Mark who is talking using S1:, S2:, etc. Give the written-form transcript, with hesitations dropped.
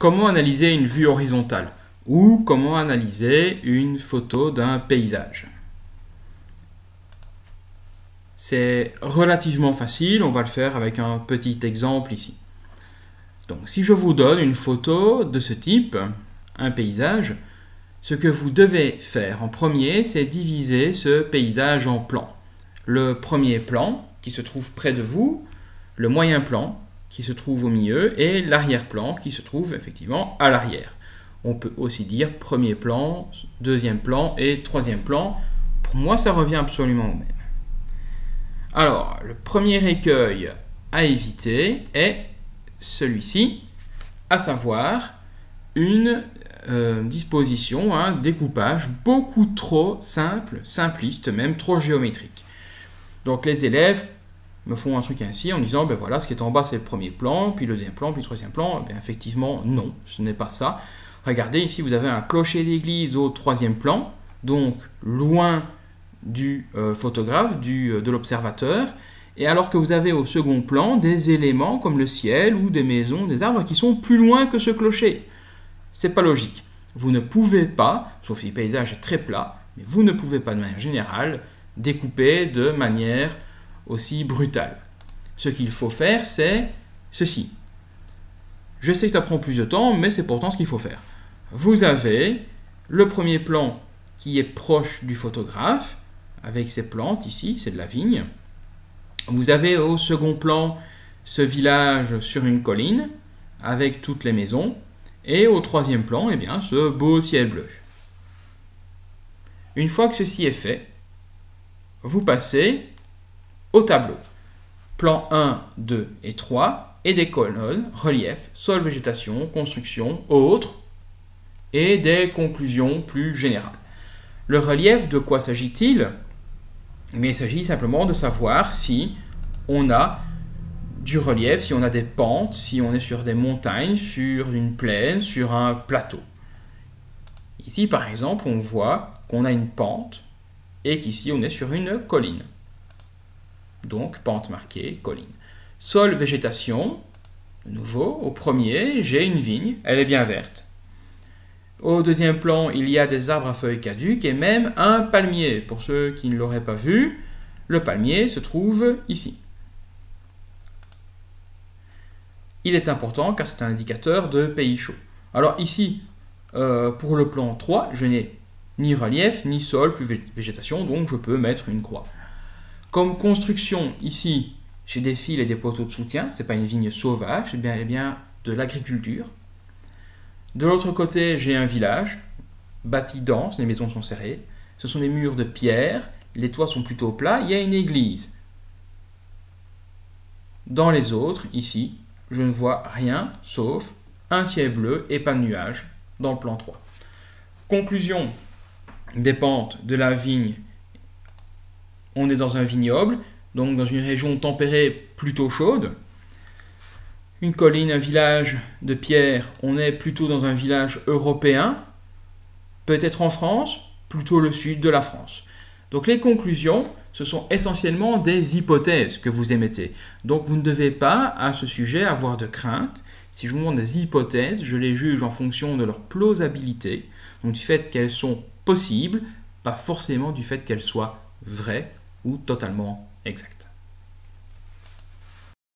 S1: comment analyser une vue horizontale ou comment analyser une photo d'un paysage. C'est relativement facile, on va le faire avec un petit exemple ici. Donc si je vous donne une photo de ce type, un paysage, ce que vous devez faire en premier, c'est diviser ce paysage en plans. Le premier plan qui se trouve près de vous, le moyen plan qui se trouve au milieu et l'arrière-plan qui se trouve effectivement à l'arrière. On peut aussi dire premier plan, deuxième plan et troisième plan. Pour moi, ça revient absolument au même. Alors, le premier écueil à éviter est celui-ci, à savoir une disposition, un découpage beaucoup trop simple, simpliste, même trop géométrique. Donc les élèves me font un truc ainsi en disant, ben voilà, ce qui est en bas c'est le premier plan, puis le deuxième plan, puis le troisième plan. Ben effectivement, non, ce n'est pas ça. Regardez, ici vous avez un clocher d'église au troisième plan, donc loin du photographe, de l'observateur, et alors que vous avez au second plan des éléments comme le ciel ou des maisons, des arbres qui sont plus loin que ce clocher. C'est pas logique. Vous ne pouvez pas, sauf si le paysage est très plat, mais vous ne pouvez pas de manière générale découper de manière aussi brutale. Ce qu'il faut faire, c'est ceci. Je sais que ça prend plus de temps, mais c'est pourtant ce qu'il faut faire. Vous avez le premier plan qui est proche du photographe, avec ces plantes ici, c'est de la vigne. Vous avez au second plan ce village sur une colline, avec toutes les maisons. Et au troisième plan, eh bien, ce beau ciel bleu. Une fois que ceci est fait, vous passez au tableau. Plan 1, 2 et 3, et des colonnes, relief, sol, végétation, construction, autres, et des conclusions plus générales. Le relief, de quoi s'agit-il? Il s'agit simplement de savoir si on a du relief, si on a des pentes, si on est sur des montagnes, sur une plaine, sur un plateau. Ici, par exemple, on voit qu'on a une pente et qu'ici, on est sur une colline. Donc, pente marquée, colline. Sol, végétation, de nouveau, au premier, j'ai une vigne, elle est bien verte. Au deuxième plan, il y a des arbres à feuilles caduques et même un palmier. Pour ceux qui ne l'auraient pas vu, le palmier se trouve ici. Il est important car c'est un indicateur de pays chaud. Alors ici, pour le plan 3, je n'ai ni relief, ni sol, plus végétation, donc je peux mettre une croix. Comme construction, ici, j'ai des fils et des poteaux de soutien, ce n'est pas une vigne sauvage, c'est bien de l'agriculture. De l'autre côté, j'ai un village, bâti dense, les maisons sont serrées. Ce sont des murs de pierre, les toits sont plutôt plats, il y a une église. Dans les autres, ici, je ne vois rien sauf un ciel bleu et pas de nuages dans le plan 3. Conclusion des pentes de la vigne. On est dans un vignoble, donc dans une région tempérée plutôt chaude. Une colline, un village de pierre, on est plutôt dans un village européen. Peut-être en France, plutôt le sud de la France. Donc les conclusions, ce sont essentiellement des hypothèses que vous émettez. Donc vous ne devez pas, à ce sujet, avoir de crainte. Si je vous demande des hypothèses, je les juge en fonction de leur plausibilité, donc du fait qu'elles sont possibles, pas forcément du fait qu'elles soient vraies ou totalement exactes.